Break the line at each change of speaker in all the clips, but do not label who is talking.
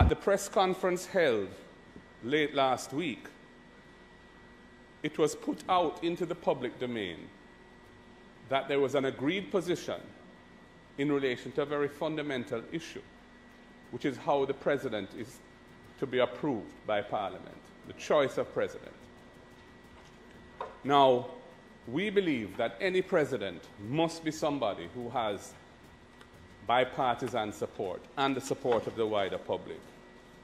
at the press conference held late last week, it was put out into the public domain that there was an agreed position in relation to a very fundamental issue, which is how the president is to be approved by Parliament, the choice of president. Now, we believe that any president must be somebody who has bipartisan support and the support of the wider public.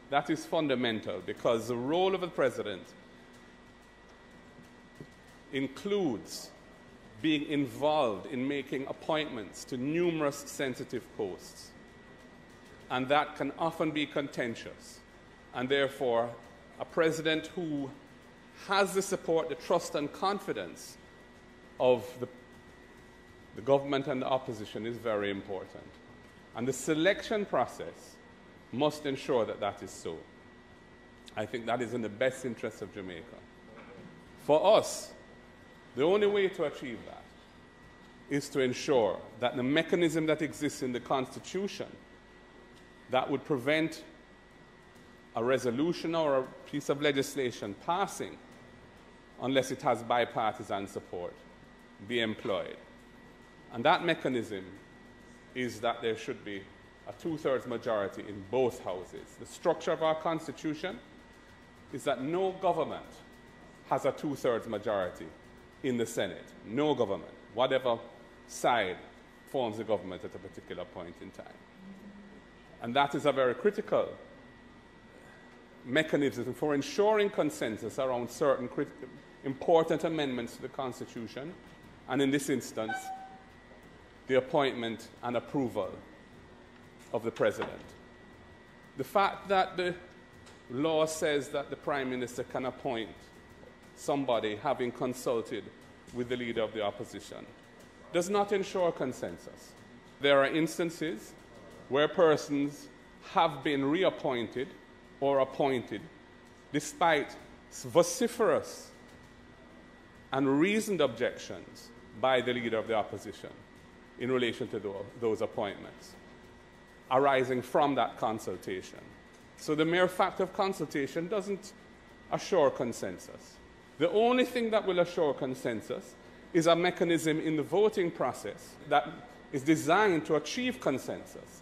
That is fundamental because the role of the president includes being involved in making appointments to numerous sensitive posts. And that can often be contentious. And therefore, a president who has the support, the trust and confidence of the government and the opposition is very important. And the selection process must ensure that that is so. I think that is in the best interest of Jamaica. For us, the only way to achieve that is to ensure that the mechanism that exists in the Constitution that would prevent a resolution or a piece of legislation passing unless it has bipartisan support be employed. And that mechanism is that there should be a two-thirds majority in both houses. The structure of our Constitution is that no government has a two-thirds majority in the Senate. No government, whatever side forms the government at a particular point in time. And that is a very critical mechanism for ensuring consensus around certain important amendments to the Constitution, and in this instance, the appointment and approval of the President. The fact that the law says that the Prime Minister can appoint somebody having consulted with the Leader of the Opposition does not ensure consensus. There are instances where persons have been reappointed or appointed despite vociferous and reasoned objections by the Leader of the Opposition in relation to those appointments arising from that consultation. So the mere fact of consultation doesn't assure consensus. The only thing that will assure consensus is a mechanism in the voting process that is designed to achieve consensus.